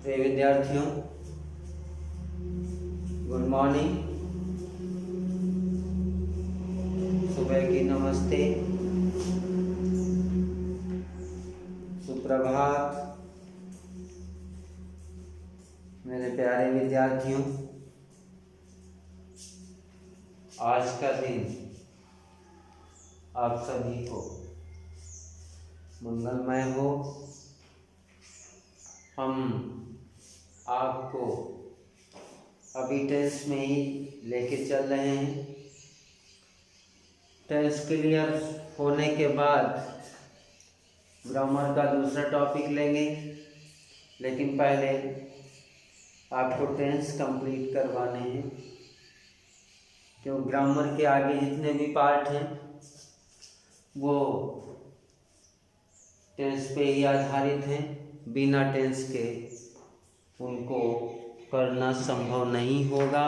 प्रिय विद्यार्थियों, good morning. सुबह की नमस्ते, सुप्रभात मेरे प्यारे विद्यार्थियों। आज का दिन आप सभी को मंगलमय हो। हम आपको अभी टेंस में ही लेके चल रहे हैं। टेंस क्लियर होने के बाद ग्रामर का दूसरा टॉपिक लेंगे, लेकिन पहले आपको टेंस कंप्लीट करवाने हैं, क्यों ग्रामर के आगे जितने भी पार्ट हैं वो टेंस पे ही आधारित हैं। बिना टेंस के उनको करना संभव नहीं होगा,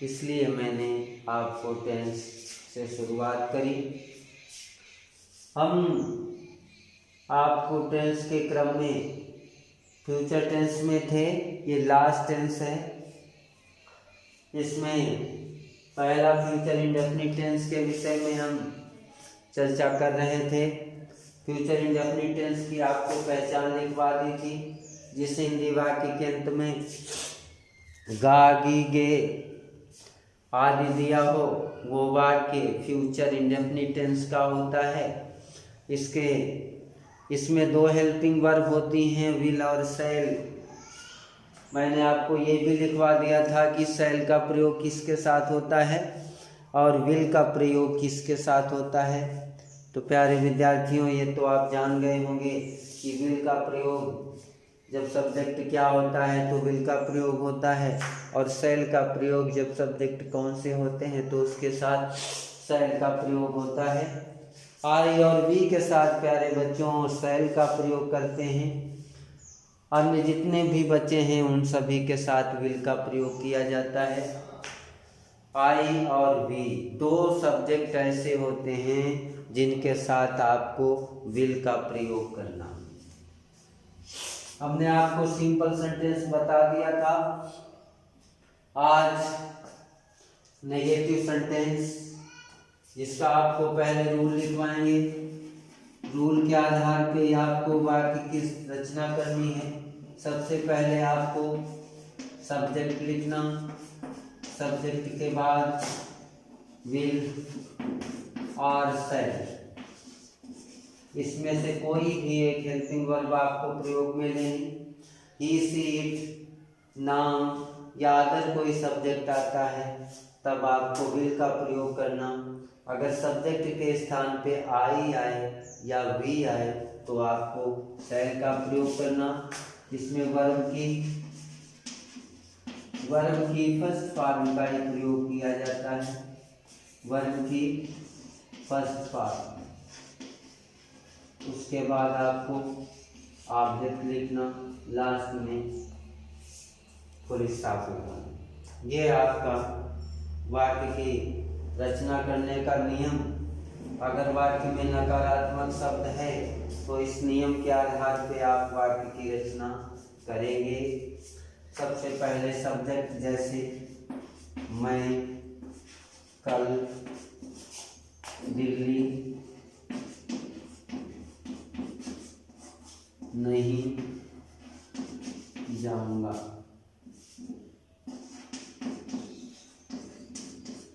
इसलिए मैंने आपको टेंस से शुरुआत करी। हम आपको टेंस के क्रम में फ्यूचर टेंस में थे, ये लास्ट टेंस है। इसमें पहला फ्यूचर इंडेफिनिट टेंस के विषय में हम चर्चा कर रहे थे। फ्यूचर इंडेफिनिट टेंस की आपको पहचान लिखवा दी थी, जिस हिंदी वाक्य के अंत में गा गी गे आदि दिया हो वो वाक्य फ्यूचर इंडेफिनिट टेंस का होता है। इसमें दो हेल्पिंग वर्ब होती हैं, विल और शैल। मैंने आपको ये भी लिखवा दिया था कि शैल का प्रयोग किसके साथ होता है और विल का प्रयोग किसके साथ होता है। तो प्यारे विद्यार्थियों, ये तो आप जान गए होंगे कि विल का प्रयोग जब सब्जेक्ट क्या होता है तो विल का प्रयोग होता है, और शैल का प्रयोग जब सब्जेक्ट कौन से होते हैं तो उसके साथ शैल का प्रयोग होता है। आई और वी के साथ प्यारे बच्चों शैल का प्रयोग करते हैं। अन्य जितने भी बच्चे हैं उन सभी के साथ विल का प्रयोग किया जाता है। आई और वी दो सब्जेक्ट ऐसे होते हैं जिनके साथ आपको विल का प्रयोग करना। हमने आपको सिंपल सेंटेंस बता दिया था। आज नेगेटिव सेंटेंस, जिसका आपको पहले रूल लिखवाएंगे। रूल के आधार पे आपको वाक्य की रचना करनी है। सबसे पहले आपको सब्जेक्ट लिखना, सब्जेक्ट के बाद विल और शैल। इसमें से कोई भी एक हेल्पिंग वर्ब आपको प्रयोग में लेनी। ही सी इट नाम या अदर कोई सब्जेक्ट आता है तब आपको विल का प्रयोग करना। अगर सब्जेक्ट के स्थान पे आई आए या वी आए तो आपको शैल का प्रयोग करना। इसमें वर्ब की फर्स्ट फॉर्म का ही प्रयोग किया जाता है। वर्ब की फर्स्ट फॉर्म, उसके बाद आपको ऑब्जेक्ट लिखना, लास्ट में फुल स्टॉप होगा। ये आपका वाक्य की रचना करने का नियम। अगर वाक्य में नकारात्मक शब्द है तो इस नियम के आधार पे आप वाक्य की रचना करेंगे। सबसे पहले सब्जेक्ट, जैसे मैं कल दिल्ली नहीं जाऊंगा।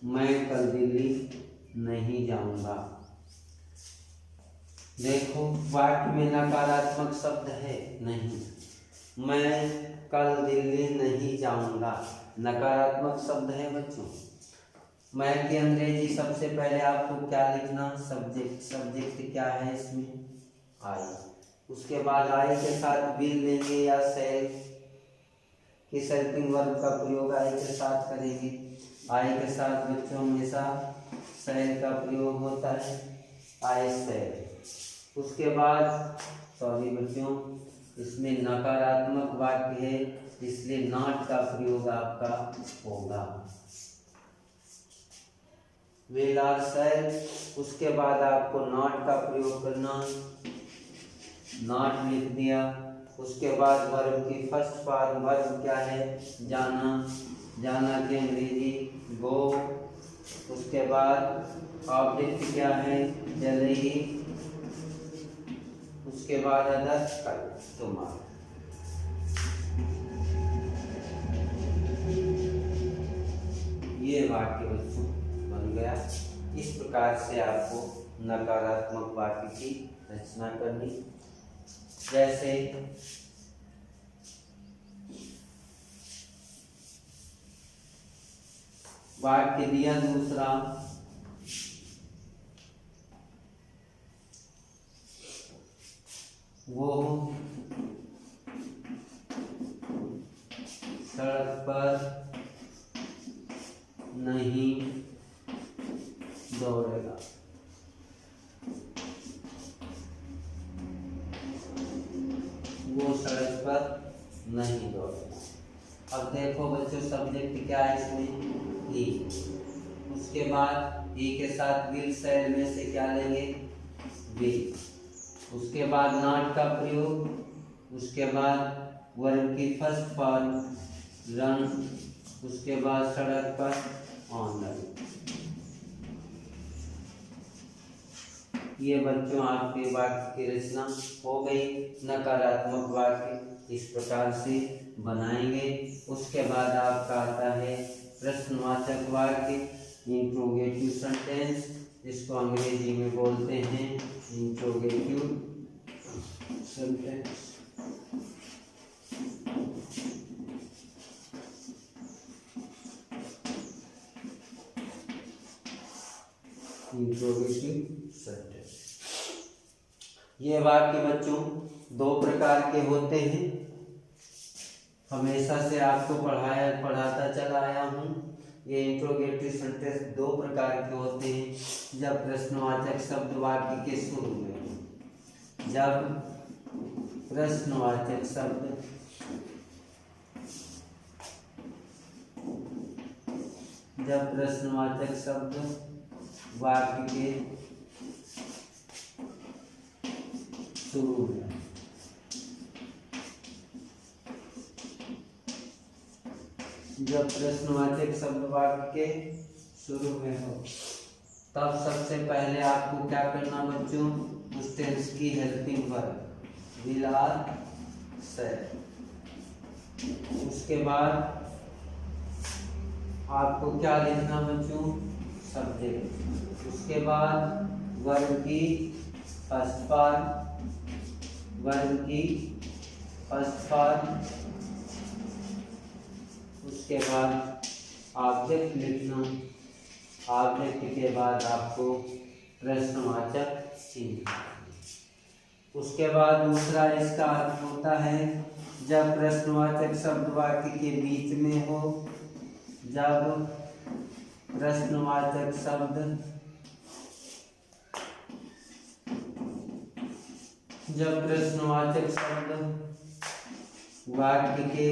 मैं कल दिल्ली नहीं जाऊंगा। देखो वाक्य में नकारात्मक शब्द है नहीं। मैं कल दिल्ली नहीं जाऊंगा, नकारात्मक शब्द है बच्चों। मैं की अंग्रेजी सबसे पहले आपको क्या लिखना, सब्जेक्ट। सब्जेक्ट क्या है इसमें, आई। उसके बाद आई के साथ विल लेंगे या शैल, किस हेल्पिंग वर्ब का प्रयोग आई के साथ करेंगे। आई के साथ बच्चों हमेशा शैल का प्रयोग होता है, आई शैल। उसके बाद सॉरी बच्चों, इसमें नकारात्मक वाक्य है इसलिए नॉट का प्रयोग आपका होगा, विल और शैल। उसके बाद आपको नॉट का प्रयोग करना, नॉट लिख दिया। उसके बाद वर्ब की फर्स्ट फॉर्म वर्ब क्या है, जाना, जाना की अंग्रेजी गो। उसके बाद ऑब्जेक्ट क्या है, चले ही। उसके बाद अदर कल, तुम्हारा। ये वाक्य बच्चों बन गया। इस प्रकार से आपको नकारात्मक वाक्य की रचना करनी। जैसे वाक्य दिया दूसरा, वो सड़क पर नहीं दौड़ेगा। वो सड़क पर नहीं दौड़ेगा। अब देखो बच्चों, सब्जेक्ट क्या है इसमें, ही। उसके बाद ही के साथ विल शैल में से क्या लेंगे, विल। उसके बाद नॉट का प्रयोग। उसके बाद वर्ब की फर्स्ट फॉर्म रन। उसके बाद सड़क पर ऑनलाइन। ये बच्चों आपके वाक्य की रचना हो गई। नकारात्मक वाक्य इस प्रकार से बनाएंगे। उसके बाद आपका आता है प्रश्नवाचक वाक्य, इंट्रोगेटिव सेंटेंस, जिसको अंग्रेजी में बोलते हैं इंट्रोगेटिव सेंटेंस। Interrogative sentence. ये वाक्य बच्चों दो प्रकार के होते हैं। हमेशा से आपको पढ़ाता चला आया हूँ। ये इंट्रोगेटिव सेंटेंस दो प्रकार के होते हैं। जब प्रश्नवाचक शब्द वाक्य के शुरू में हो, जब प्रश्नवाचक शब्द वाक्य के शुरू में, जब प्रश्नवाचक शब्द वाक्य के शुरू में हो, तब सबसे पहले आपको क्या करना बच्चों, उस टेंस की हेल्पिंग वर्ब विल आर शैल। उसके बाद आपको क्या लिखना बच्चों, सब्जेक्ट। उसके बाद वर्ब की फर्स्ट फॉर्म, उसके बाद ऑब्जेक्ट लिखना। ऑब्जेक्ट के बाद आपको प्रश्नवाचक चिन्ह। उसके बाद दूसरा इसका अर्थ होता है जब प्रश्नवाचक शब्द वाक्य के बीच में हो, जब प्रश्नवाचक शब्द वाक्य के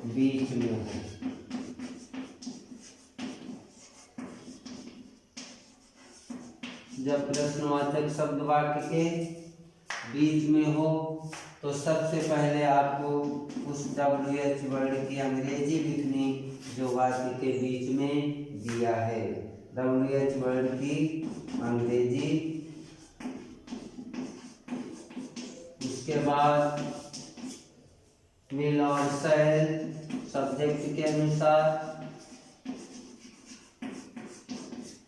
बीच में हो। जब प्रश्नवाचक शब्द वाक्य के बीच में हो तो सबसे पहले आपको उस WH वर्ड की अंग्रेजी लिखनी जो वाक्य के बीच में दिया है। WH वर्ड की अंग्रेजी। उसके बाद विल और शैल सब्जेक्ट के अनुसार।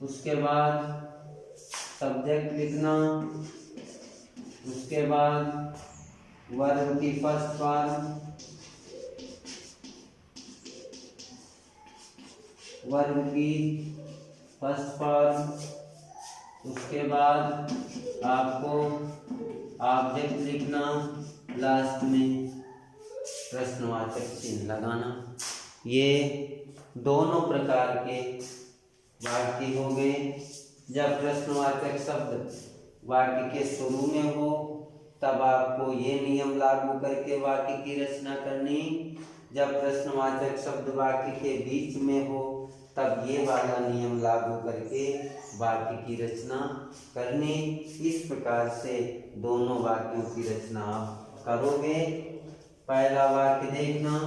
उसके बाद सब्जेक्ट लिखना। उसके बाद वर्ब की फर्स्ट फॉर्म, उसके बाद आपको ऑब्जेक्ट लिखना, लास्ट में प्रश्नवाचक चिन्ह लगाना। ये दोनों प्रकार के वाक्य हो गए। जब प्रश्नवाचक शब्द वाक्य के शुरू में हो तब आपको ये नियम लागू करके वाक्य की रचना करनी। जब प्रश्नवाचक शब्द वाक्य के बीच में हो तब ये वाला नियम लागू करके वाक्य की रचना करनी। इस प्रकार से दोनों वाक्यों की रचना आप करोगे। पहला वाक्य देखना,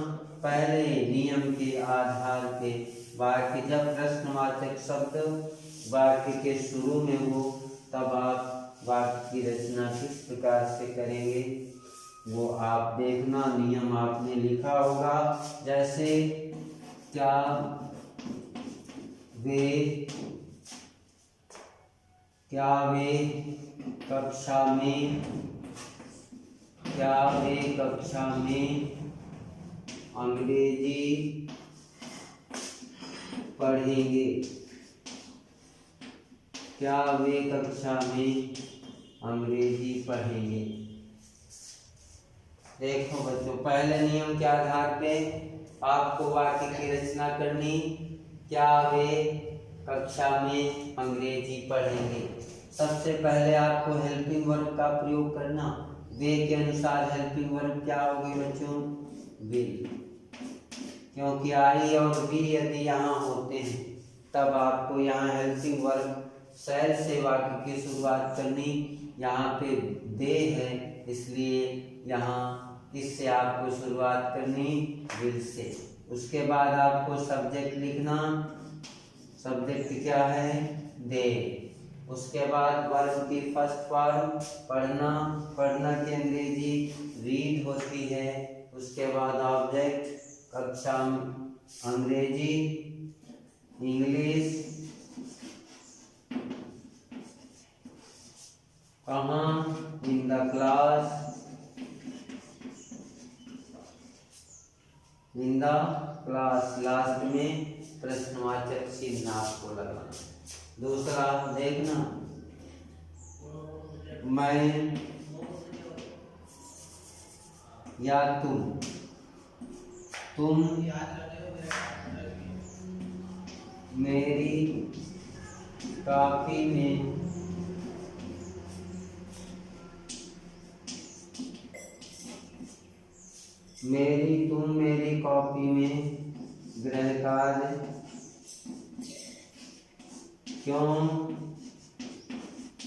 पहले नियम के आधार पे वाक्य जब प्रश्नवाचक शब्द वाक्य के शुरू में हो तब आप वाक्य की रचना किस प्रकार से करेंगे वो आप देखना। नियम आपने लिखा होगा, जैसे क्या वे कक्षा में अंग्रेजी पढ़ेंगे। क्या वे कक्षा में अंग्रेजी पढ़ेंगे। देखो बच्चों, पहले नियम के आधार पे आपको वाक्य की रचना करनी। क्या वे कक्षा में अंग्रेजी पढ़ेंगे। सबसे पहले आपको हेल्पिंग वर्ब का प्रयोग करना। वे के अनुसार हेल्पिंग वर्ब क्या होगी बच्चों, विल। क्योंकि आई और वी यदि यहाँ होते हैं तब आपको यहाँ हेल्पिंग वर्ब शैल से वाक्य की शुरुआत करनी। यहाँ पे दे है इसलिए यहाँ किससे आपको शुरुआत करनी, विल से। उसके बाद आपको सब्जेक्ट लिखना। सब्जेक्ट क्या है, दे। उसके बाद वर्ब की फर्स्ट फॉर्म पढ़ना। पढ़ना की अंग्रेजी रीड होती है। उसके बाद ऑब्जेक्ट कक्षा अंग्रेजी इंग्लिश। कहाँ, in the class. In the class last में प्रश्नवाचक चिन्ह आपको लगाना। दूसरा देखना, मैं या तुम मेरी कॉपी में मेरी कॉपी में गृह कार्य क्यों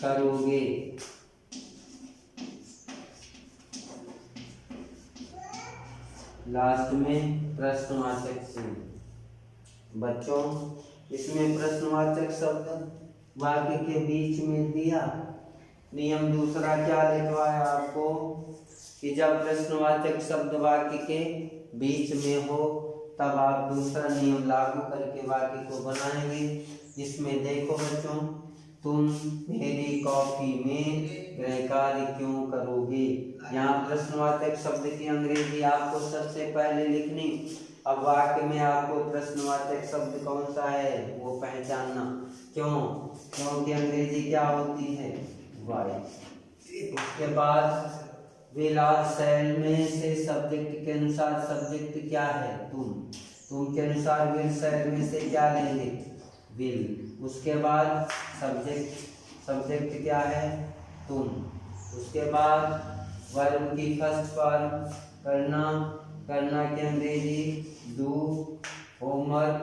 करोगे। लास्ट में प्रश्नवाचक चिन्ह। बच्चों, इसमें प्रश्नवाचक शब्द वाक्य के बीच में दिया। नियम दूसरा क्या लिखवाया आपको कि जब प्रश्नवाचक शब्द वाक्य के बीच में हो तब आप दूसरा नियम लागू करके वाक्य को बनाएंगे। इसमें देखो बच्चों, तुम मेरी कॉपी में गृह कार्य क्यों करोगे। यहाँ प्रश्नवाचक शब्द की अंग्रेजी आपको सबसे पहले लिखनी। अब वाक्य में आपको प्रश्नवाचक शब्द कौन सा है वो पहचानना। क्यों, क्योंकि अंग्रेजी क्या होती है, वाई। उसके बाद विल और शैल में से सब्जेक्ट के अनुसार सब्जेक्ट क्या है, तुम के अनुसार विल शैल में से क्या लेंगे, विल। उसके बाद सब्जेक्ट क्या है, तुम। उसके बाद वर्ब की फर्स्ट फॉर्म करना की अंग्रेजी डू। होमवर्क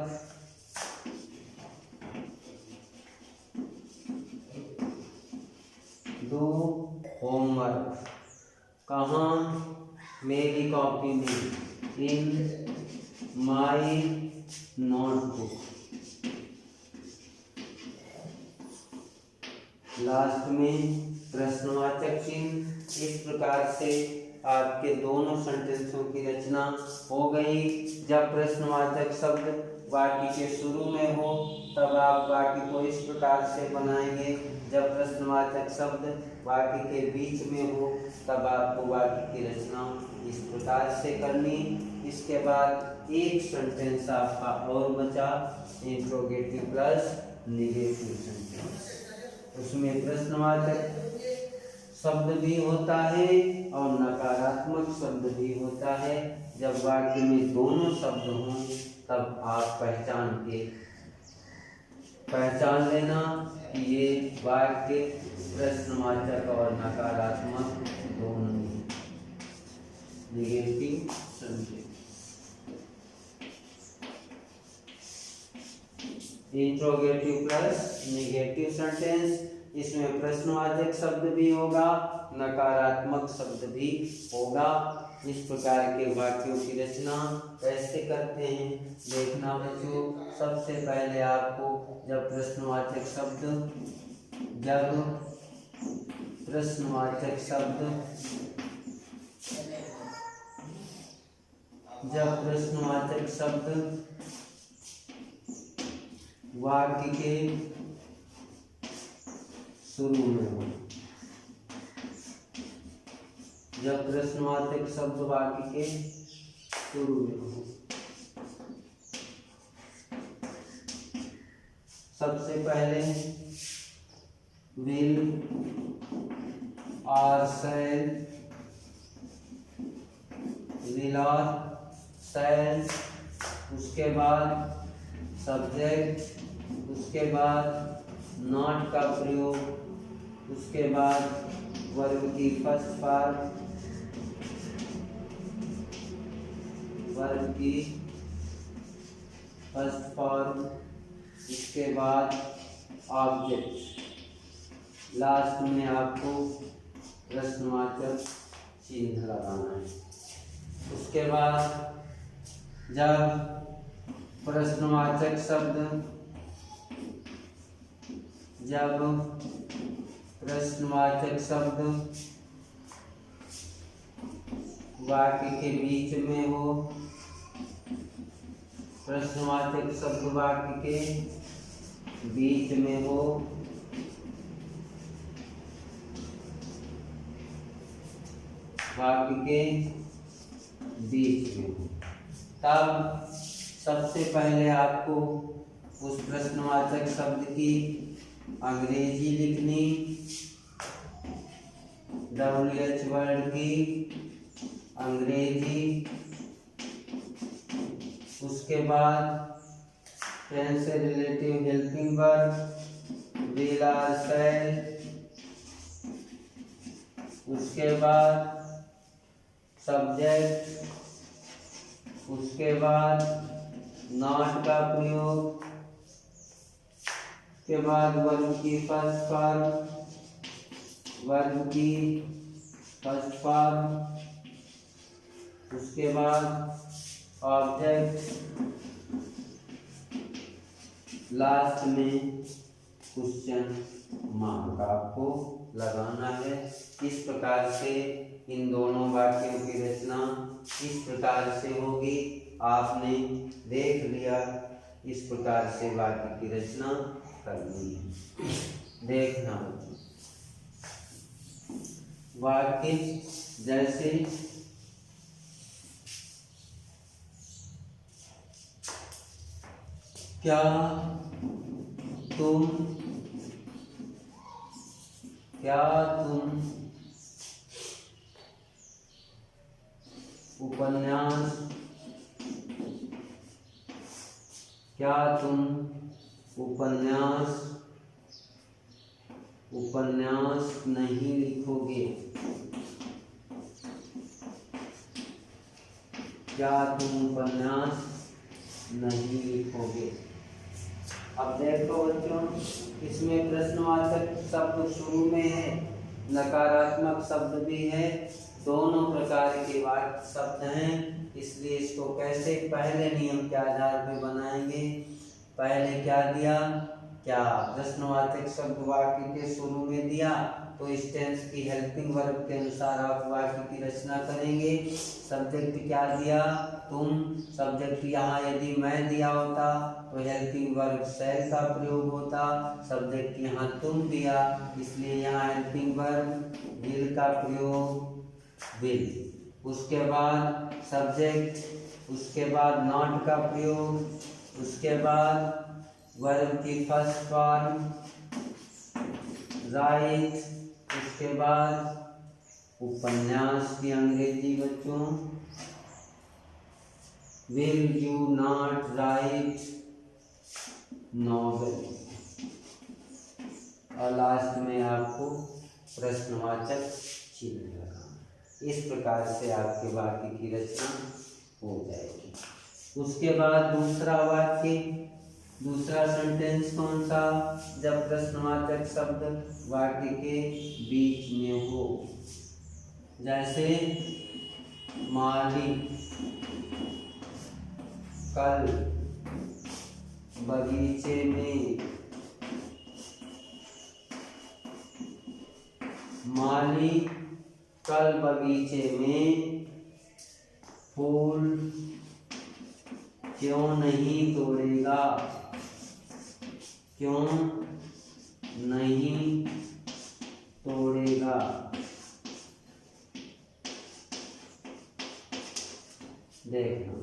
कहाँ, मेरी कॉपी में, इन माई नोटबुक। लास्ट में प्रश्नवाचक चिन्ह। इस प्रकार से आपके दोनों सेंटेंसों की रचना हो गई। जब प्रश्नवाचक शब्द वाक्य के शुरू में हो तब आप वाक्य को इस प्रकार से बनाएंगे। जब प्रश्नवाचक शब्द वाक्य के बीच में हो तब आपको वाक्य की रचना इस प्रकार से करनी। इसके बाद एक सेंटेंस आपका और बचा, इंट्रोगेटिव प्लस नेगेटिव सेंटेंस। उसमें प्रश्नवाचक शब्द भी होता है और नकारात्मक शब्द भी होता है। जब वाक्य में दोनों शब्द हों तब आप पहचान लेना कि ये वाक्य प्रश्नवाचक और नकारात्मक दोनों negative sentence. Interrogative plus negative sentence. इसमें प्रश्नवाचक शब्द भी होगा, नकारात्मक शब्द भी होगा। इस प्रकार के वाक्यों की रचना कैसे करते हैं देखना बच्चों। सबसे पहले आपको जब प्रश्नवाचक शब्द वाक्य के शुरू में हो, जब प्रश्नवाचक शब्द वाक्य के शुरू में हो, सबसे पहले विल और शैल, विल और शैल, उसके बाद सब्जेक्ट, उसके बाद नॉट का प्रयोग, उसके बाद वर्ब की फर्स्ट फॉर्म, इसके बाद ऑब्जेक्ट, लास्ट में आपको प्रश्नवाचक चिन्ह लगाना है। उसके बाद जब प्रश्नवाचक शब्द वाक्य के बीच में हो, प्रश्नवाचक शब्द वाक्य के बीच में हो, वाक्य के बीच में हो, तब सबसे पहले आपको उस प्रश्नवाचक शब्द की अंग्रेजी लिखनी, WH वर्ड की अंग्रेजी, उसके बाद टेंस से रिलेटिव हेल्पिंग वर्ब विल और शैल, उसके बाद सब्जेक्ट, उसके बाद नॉट का प्रयोग, उसके बाद वर्ब की फर्स्ट फॉर्म, उसके बाद ऑब्जेक्ट, लास्ट में क्वेश्चन मार्क आपको लगाना है। इस प्रकार से इन दोनों वाक्यों की रचना इस प्रकार से होगी। आपने देख लिया, इस प्रकार से वाक्य की रचना करनी है। देखना वाक्य जैसे क्या तुम उपन्यास नहीं लिखोगे? क्या तुम उपन्यास नहीं लिखोगे? अब देखो बच्चों, इसमें प्रश्नवाचक शब्द शुरू में है, नकारात्मक शब्द भी है, दोनों प्रकार के वाक्य शब्द हैं। इसलिए इसको कैसे पहले नियम के आधार पर बनाएंगे। पहले क्या दिया, क्या प्रश्नवाचक शब्द वाक्य के शुरू में दिया, तो इस टेंस की हेल्पिंग वर्ब के अनुसार आप वाक्य की रचना करेंगे। सब्जेक्ट क्या दिया, तुम, सब्जेक्ट यहाँ यदि मैं दिया होता तो हेल्पिंग वर्ब शैल का प्रयोग होता, सब्जेक्ट यहाँ तुम दिया, इसलिए यहाँ हेल्पिंग वर्ब विल का प्रयोग विल, उसके बाद सब्जेक्ट, उसके बाद नॉट का प्रयोग, उसके बाद वर्ब की फर्स्ट फॉर्म राइट, उसके बाद उपन्यास की अंग्रेजी बच्चों will you not right novel, और लास्ट में आपको प्रश्नवाचक चिन्ह लगाना। इस प्रकार से आपके वाक्य की रचना हो जाएगी। उसके बाद दूसरा वाक्य दूसरा सेंटेंस कौन सा? जब प्रश्नवाचक शब्द वाक्य के बीच में हो, जैसे माली कल बगीचे में, माली कल बगीचे में फूल क्यों नहीं तोड़ेगा? क्यों नहीं तोड़ेगा? देखना,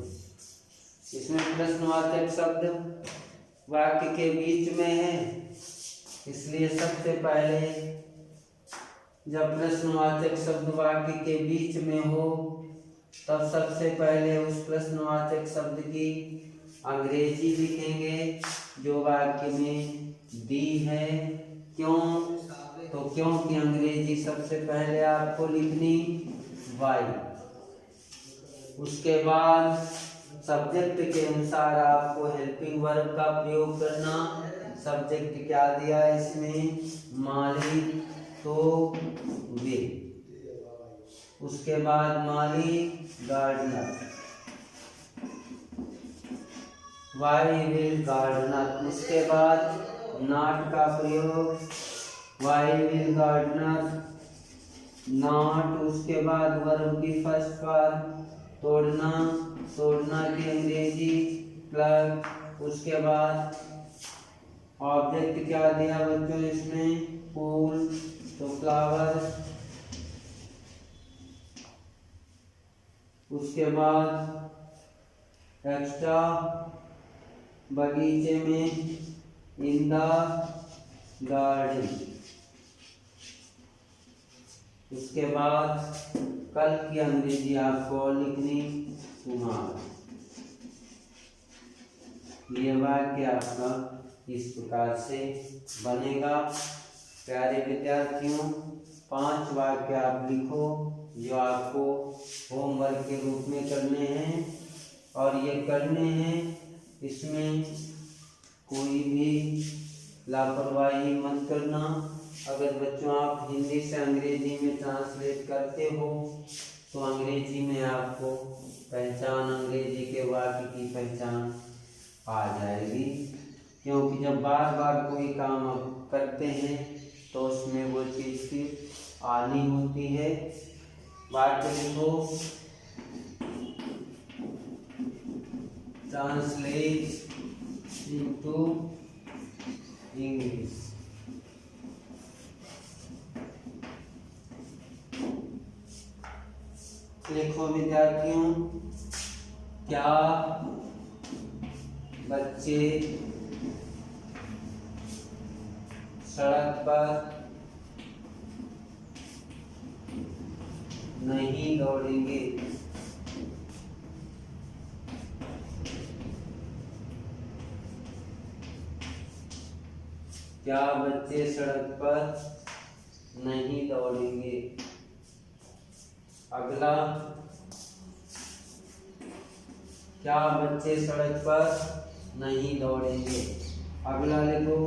इसमें प्रश्नवाचक शब्द वाक्य के बीच में है, इसलिए सबसे पहले जब प्रश्नवाचक शब्द वाक्य के बीच में हो तब सबसे पहले उस प्रश्नवाचक शब्द की अंग्रेजी लिखेंगे जो वाक्य में दी है। क्यों? तो क्यों की अंग्रेजी सबसे पहले आपको लिखनी वाई। उसके बाद सब्जेक्ट के अनुसार आपको हेल्पिंग वर्ब का प्रयोग करना। सब्जेक्ट क्या दिया है इसमें? माली तो वे। उसके बाद माली गार्डनर, वाई विल गार्डनर। उसके बाद नॉट का प्रयोग, वाई विल गार्डनर नॉट। उसके बाद वर्ब की फर्स्ट फॉर्म तोड़ना, तोड़ना की अंग्रेजी प्लग। उसके बाद ऑब्जेक्ट क्या दिया बच्चों इसमें? फूल तो फ्लावर। उसके बाद एक्स्ट्रा बगीचे में, इन द गार्डन। उसके बाद कल की अंग्रेजी आपको लिखनी टुमारो। ये वाक्य आपका इस प्रकार से बनेगा। प्यारे विद्यार्थियों, 5 वाक्य आप लिखो जो आपको होमवर्क के रूप में करने हैं, और ये करने हैं, इसमें कोई भी लापरवाही मत करना। अगर बच्चों आप हिंदी से अंग्रेजी में ट्रांसलेट करते हो तो अंग्रेजी में आपको पहचान, अंग्रेजी के वाक्य की पहचान आ जाएगी, क्योंकि जब बार बार कोई काम आप करते हैं तो उसमें वो चीज़ की आनी होती है। वाक्य लिखो, ट्रांसलेट इनटू इंग्लिश। लिखो विद्यार्थियों, क्या बच्चे सड़क पर नहीं दौड़ेंगे? क्या बच्चे सड़क पर नहीं दौड़ेंगे? अगला, क्या बच्चे सड़क पर नहीं दौड़ेंगे? अगला लिखो,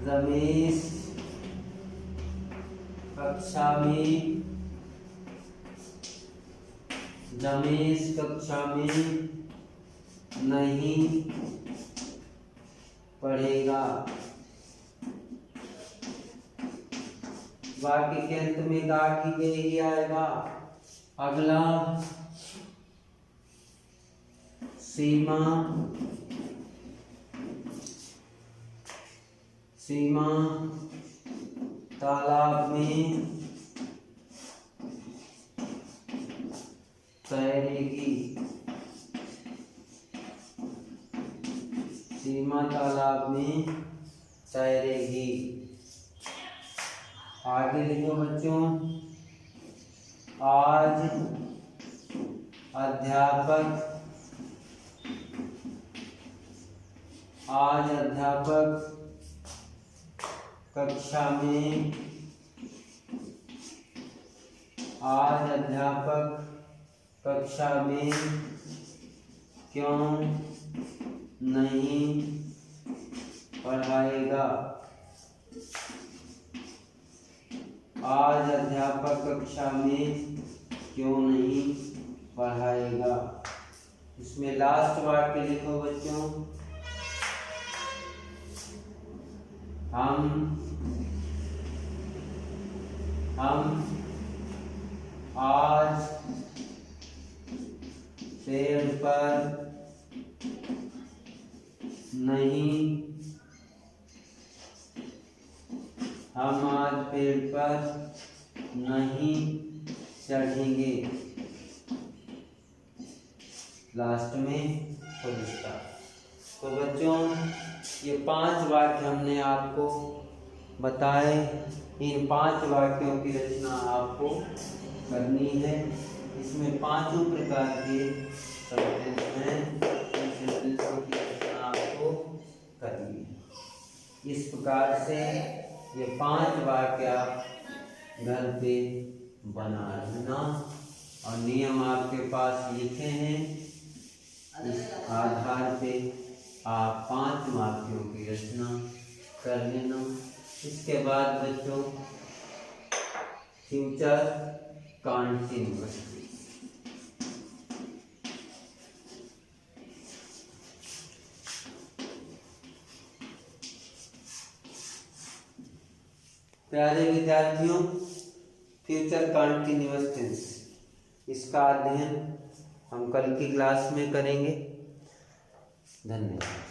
रमेश कक्षा में, रमेश कक्षा में नहीं पढ़ेगा। वाक्य के अंत में गा की गई ही आएगा। अगला, सीमा, सीमा तालाब में तैरेगी। सीमा तालाब में तैरेगी। आगे लिखो बच्चों, आज अध्यापक, आज अध्यापक कक्षा में, आज अध्यापक कक्षा में क्यों नहीं पढ़ाएगा। आज अध्यापक कक्षा में क्यों नहीं पढ़ाएगा। इसमें लास्ट वाक्य लिखो बच्चों, हम आज पेड़ पर नहीं, हम आज पेड़ पर नहीं चढ़ेंगे। लास्ट में फुल स्टॉप। तो बच्चों ये 5 वाक्य हमने आपको बताए। इन 5 वाक्यों की रचना आपको करनी है। इसमें 5 प्रकार के सेंटेंस हैं, इन सेंटेंसों की रचना आपको करनी है। इस प्रकार से ये 5 वाक्य आप घर पे बना लेना और नियम आपके पास लिखे हैं। इस आधार पे आप 5 वाक्यों की रचना कर लेना। इसके बाद बच्चों फ्यूचर कंटीन्यूअस। प्यारे विद्यार्थियों, फ्यूचर कंटीन्यूअस टेंस इसका अध्ययन हम कल की क्लास में करेंगे। धन्यवाद।